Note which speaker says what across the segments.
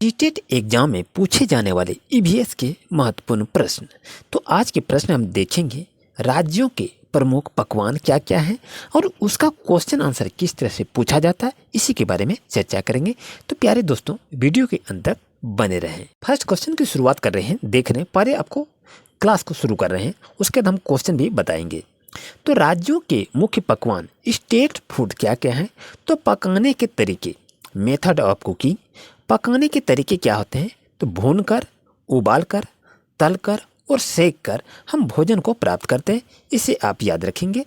Speaker 1: टीटेट exam में पूछे जाने वाले ईवीएस के महत्वपूर्ण प्रश्न। तो आज के प्रश्न हम देखेंगे राज्यों के प्रमुख पकवान क्या क्या हैं और उसका क्वेश्चन आंसर किस तरह से पूछा जाता है, इसी के बारे में चर्चा करेंगे। तो प्यारे दोस्तों, वीडियो के अंत तक बने रहें। फर्स्ट क्वेश्चन की शुरुआत कर रहे हैं, देख रहे हैं, पहले आपको क्लास को शुरू कर रहे हैं, उसके बाद हम क्वेश्चन भी बताएंगे। तो राज्यों के मुख्य पकवान स्टेट फूड क्या क्या हैं? तो पकाने के तरीके, मेथड ऑफ कुकिंग, पकाने के तरीके क्या होते हैं? तो भूनकर, उबालकर, तलकर और सेक कर हम भोजन को प्राप्त करते हैं। इसे आप याद रखेंगे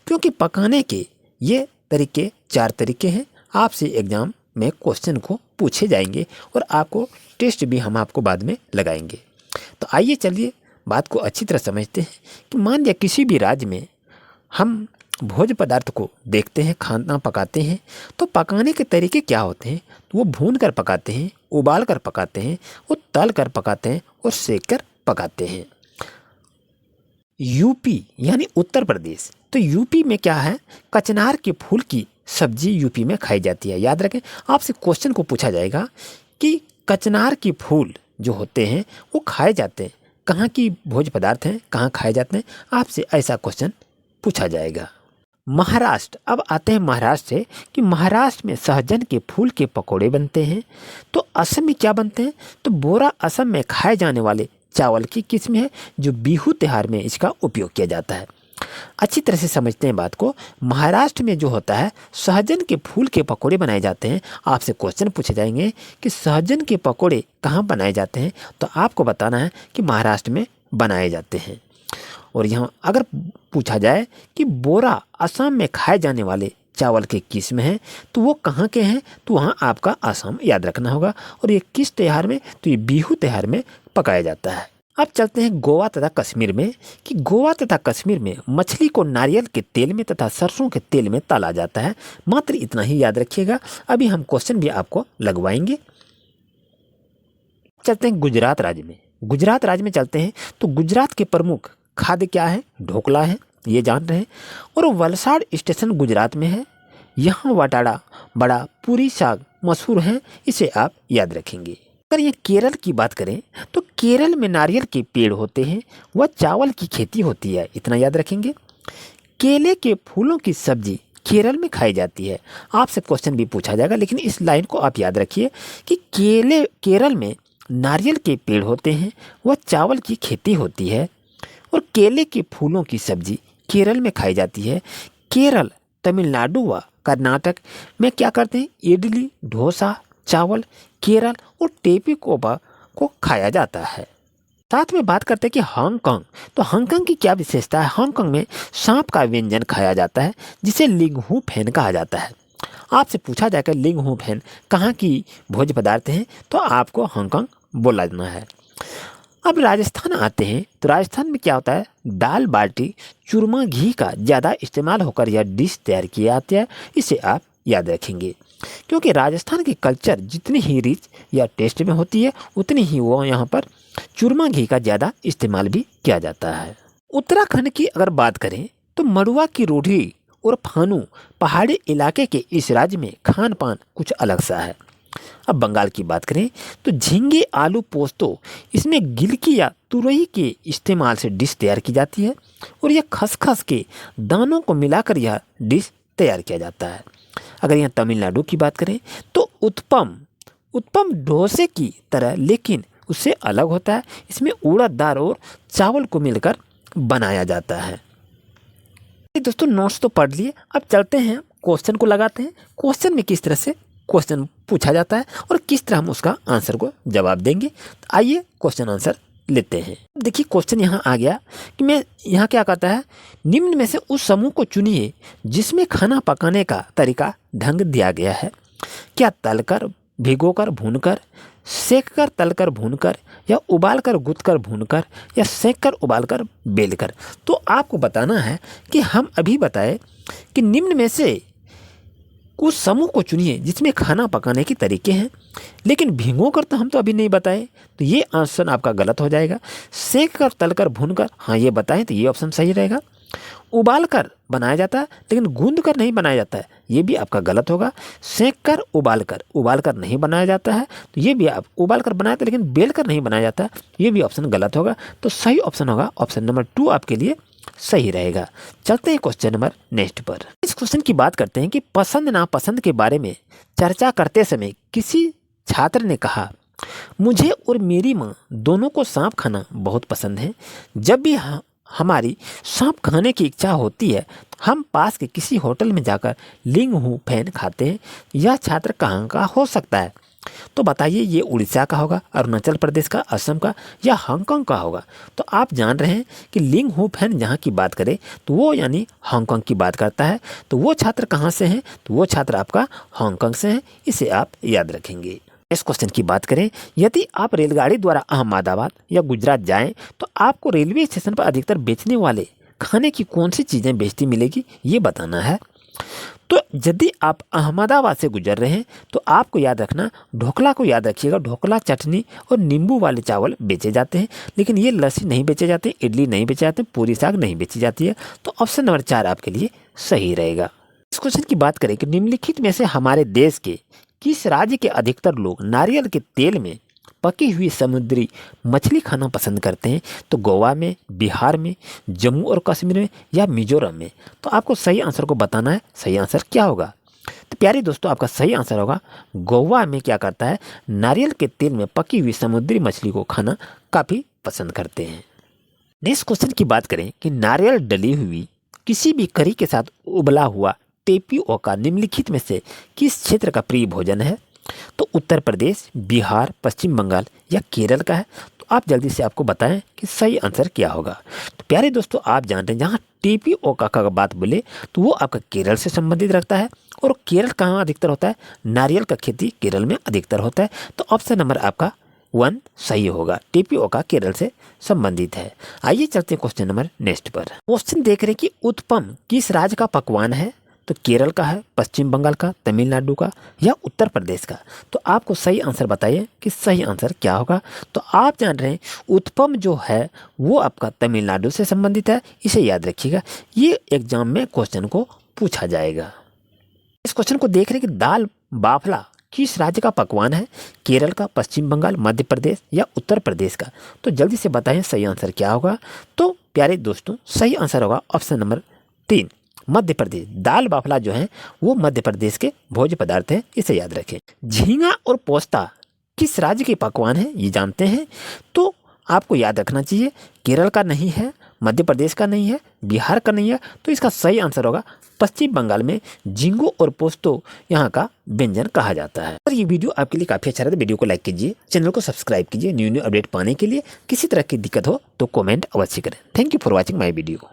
Speaker 1: क्योंकि पकाने के ये तरीके 4 तरीके हैं। आपसे एग्जाम में क्वेश्चन को पूछे जाएंगे और आपको टेस्ट भी हम आपको बाद में लगाएंगे। तो आइए चलिए बात को अच्छी तरह समझते हैं कि मान लिया किसी भी राज्य में हम भोज्य पदार्थ को देखते हैं, खाना पकाते हैं, तो पकाने के तरीके क्या होते हैं? तो वो भून कर पकाते हैं, उबाल कर पकाते हैं, वो तल कर पकाते हैं और सेक कर पकाते हैं। यूपी यानी उत्तर प्रदेश, तो यूपी में क्या है? कचनार के फूल की सब्जी यूपी में खाई जाती है। याद रखें, आपसे क्वेश्चन को पूछा जाएगा कि कचनार के फूल जो होते हैं वो खाए जाते हैं, कहाँ की भोज्य पदार्थ हैं, कहाँ खाए जाते हैं, आपसे ऐसा क्वेश्चन पूछा जाएगा। महाराष्ट्र, अब आते हैं महाराष्ट्र से कि महाराष्ट्र में सहजन के फूल के पकोड़े बनते हैं। तो असम में क्या बनते हैं? तो बोरा असम में खाए जाने वाले चावल की किस्म है जो बिहू त्योहार में इसका उपयोग किया जाता है। अच्छी तरह से समझते हैं बात को। महाराष्ट्र में जो होता है सहजन के फूल के पकोड़े बनाए जाते हैं। आपसे क्वेश्चन पूछे जाएंगे कि सहजन के पकोड़े कहाँ बनाए जाते हैं, तो आपको बताना है कि महाराष्ट्र में बनाए जाते हैं। और यहाँ अगर पूछा जाए कि बोरा असम में खाए जाने वाले चावल के किस्म हैं तो वो कहाँ के हैं, तो वहाँ आपका असम याद रखना होगा। और ये किस त्योहार में? तो ये बिहू त्योहार में पकाया जाता है। अब चलते हैं गोवा तथा कश्मीर में कि गोवा तथा कश्मीर में मछली को नारियल के तेल में तथा सरसों के तेल में तला जाता है। मात्र इतना ही याद रखिएगा। अभी हम क्वेश्चन भी आपको लगवाएंगे। चलते हैं गुजरात राज्य में। गुजरात राज्य में चलते हैं तो गुजरात के प्रमुख खाद्य क्या है? ढोकला है, ये जान रहे हैं। और वलसाड स्टेशन गुजरात में है। यहाँ वटाड़ा, बड़ा, पूरी साग मशहूर हैं, इसे आप याद रखेंगे। अगर ये केरल की बात करें तो केरल में नारियल के पेड़ होते हैं, वह चावल की खेती होती है, इतना याद रखेंगे। केले के फूलों की सब्जी केरल में खाई जाती है। आपसे क्वेश्चन भी पूछा जाएगा, लेकिन इस लाइन को आप याद रखिए कि केरल में नारियल के पेड़ होते हैं, वह चावल की खेती होती है और केले के फूलों की सब्जी केरल में खाई जाती है। केरल, तमिलनाडु व कर्नाटक में क्या करते हैं? इडली, डोसा, चावल, केरल और टेपिकोपा को खाया जाता है। साथ में बात करते हैं कि हांगकांग, तो हांगकांग की क्या विशेषता है? हांगकांग में सांप का व्यंजन खाया जाता है जिसे लिंगहू फैन कहा जाता है। आपसे पूछा जाएगा लिंगहू फैन कहाँ की भोज्य पदार्थ हैं, तो आपको हांगकांग बोला जाना है। अब राजस्थान आते हैं तो राजस्थान में क्या होता है? दाल बाटी चूरमा घी का ज़्यादा इस्तेमाल होकर यह डिश तैयार की जाती है, इसे आप याद रखेंगे क्योंकि राजस्थान की कल्चर जितनी ही रिच या टेस्ट में होती है उतनी ही वो यहाँ पर चूरमा घी का ज़्यादा इस्तेमाल भी किया जाता है। उत्तराखंड की अगर बात करें तो मड़ुआ की रोटी और फानू पहाड़ी इलाके के इस राज्य में खान पान कुछ अलग सा है। अब बंगाल की बात करें तो झींगे आलू पोस्तो, इसमें गिलकी या तुरई के इस्तेमाल से डिश तैयार की जाती है और यह खसखस के दानों को मिलाकर यह डिश तैयार किया जाता है। अगर यहाँ तमिलनाडु की बात करें तो उत्पम डोसे की तरह लेकिन उससे अलग होता है। इसमें उड़द दाल और चावल को मिलकर बनाया जाता है। दोस्तों, नोट्स तो पढ़ लिए, अब चलते हैं क्वेश्चन को लगाते हैं। क्वेश्चन में किस तरह से क्वेश्चन पूछा जाता है और किस तरह हम उसका आंसर को जवाब देंगे। तो आइए क्वेश्चन आंसर लेते हैं। देखिए क्वेश्चन यहाँ आ गया कि मैं यहाँ क्या कहता है, निम्न में से उस समूह को चुनिए जिसमें खाना पकाने का तरीका ढंग दिया गया है। क्या तलकर, भिगोकर, भूनकर, सेककर, तलकर, भूनकर, या उबालकर, गुदकर, भूनकर, या सेककर, उबालकर, बेलकर। तो आपको बताना है कि हम अभी बताए कि निम्न में से उस समूह को चुनिए जिसमें खाना पकाने के तरीके हैं, लेकिन भिगो कर तो हम तो अभी नहीं बताए, तो ये ऑप्शन आपका गलत हो जाएगा। सेक कर, तलकर, भूनकर, हाँ ये बताएं तो ये ऑप्शन सही रहेगा। उबाल कर बनाया जाता है लेकिन गूंद कर नहीं बनाया जाता है, ये भी आपका गलत होगा। सेंक कर उबाल कर नहीं बनाया जाता है, तो ये भी आप उबाल कर बनाया था लेकिन बेल कर नहीं बनाया जाता है, ये भी ऑप्शन गलत होगा। तो सही ऑप्शन होगा ऑप्शन नंबर 2 आपके लिए सही रहेगा। चलते हैं क्वेश्चन नंबर नेक्स्ट पर। इस क्वेश्चन की बात करते हैं कि पसंद नापसंद के बारे में चर्चा करते समय किसी छात्र ने कहा, मुझे और मेरी माँ दोनों को सांप खाना बहुत पसंद है। जब भी हमारी सांप खाने की इच्छा होती है हम पास के किसी होटल में जाकर लिंग हू फैन खाते हैं। यह छात्र कहाँ का हो सकता है? तो बताइए, ये उड़ीसा का होगा, अरुणाचल प्रदेश का, असम का या हांगकांग का होगा? तो आप जान रहे हैं कि लिंग हू फैन जहाँ की बात करें तो वो यानी हांगकांग की बात करता है। तो वो छात्र कहाँ से हैं? तो वो छात्र आपका हांगकांग से हैं, इसे आप याद रखेंगे। इस क्वेश्चन की बात करें, यदि आप रेलगाड़ी द्वारा अहमदाबाद या गुजरात जाएं तो आपको रेलवे स्टेशन पर अधिकतर बेचने वाले खाने की कौन सी चीज़ें बेचती मिलेगी, ये बताना है। तो यदि आप अहमदाबाद से गुजर रहे हैं तो आपको याद रखना, ढोकला को याद रखिएगा। ढोकला, चटनी और नींबू वाले चावल बेचे जाते हैं, लेकिन ये लस्सी नहीं बेचे जाते, इडली नहीं बेचे जाते, पूरी साग नहीं बेची जाती है। तो ऑप्शन नंबर 4 आपके लिए सही रहेगा। इस क्वेश्चन की बात करें कि निम्नलिखित में से हमारे देश के किस राज्य के अधिकतर लोग नारियल के तेल में पकी हुई समुद्री मछली खाना पसंद करते हैं? तो गोवा में, बिहार में, जम्मू और कश्मीर में या मिजोरम में? तो आपको सही आंसर को बताना है, सही आंसर क्या होगा। तो प्यारे दोस्तों, आपका सही आंसर होगा गोवा में क्या करता है, नारियल के तेल में पकी हुई समुद्री मछली को खाना काफ़ी पसंद करते हैं। नेक्स्ट क्वेश्चन की बात करें कि नारियल डली हुई किसी भी करी के साथ उबला हुआ टेपियोका निम्नलिखित में से किस क्षेत्र का प्रिय भोजन है? तो उत्तर प्रदेश, बिहार, पश्चिम बंगाल या केरल का है? तो आप जल्दी से आपको बताएं कि सही आंसर क्या होगा। तो प्यारे दोस्तों, आप जानते हैं जहाँ टेपियोका का बात बोले तो वो आपका केरल से संबंधित रखता है। और केरल कहाँ अधिकतर होता है? नारियल का खेती केरल में अधिकतर होता है। तो ऑप्शन नंबर आपका 1 सही होगा, टेपियोका केरल से संबंधित है। आइए चलते हैं क्वेश्चन नंबर नेक्स्ट पर। क्वेश्चन देख रहे हैं कि उत्पम किस राज्य का पकवान है? तो केरल का है, पश्चिम बंगाल का, तमिलनाडु का या उत्तर प्रदेश का? तो आपको सही आंसर बताइए कि सही आंसर क्या होगा। तो आप जान रहे हैं उत्पम जो है वो आपका तमिलनाडु से संबंधित है, इसे याद रखिएगा, ये एग्जाम में क्वेश्चन को पूछा जाएगा। इस क्वेश्चन को देख रहे हैं कि दाल बाफला किस राज्य का पकवान है? केरल का, पश्चिम बंगाल, मध्य प्रदेश या उत्तर प्रदेश का? तो जल्दी से बताएं सही आंसर क्या होगा। तो प्यारे दोस्तों, सही आंसर होगा ऑप्शन नंबर 3 मध्य प्रदेश। दाल बाफला जो है वो मध्य प्रदेश के भोज्य पदार्थ हैं, इसे याद रखें। झींगा और पोस्ता किस राज्य के पकवान है, ये जानते हैं? तो आपको याद रखना चाहिए, केरल का नहीं है, मध्य प्रदेश का नहीं है, बिहार का नहीं है। तो इसका सही आंसर होगा पश्चिम बंगाल में झींगो और पोस्तो यहाँ का व्यंजन कहा जाता है। और ये वीडियो आपके लिए काफ़ी अच्छा रहा, वीडियो को लाइक कीजिए, चैनल को सब्सक्राइब कीजिए। न्यू अपडेट पाने के लिए किसी तरह की दिक्कत हो तो कमेंट अवश्य करें। Thank you for watching my video.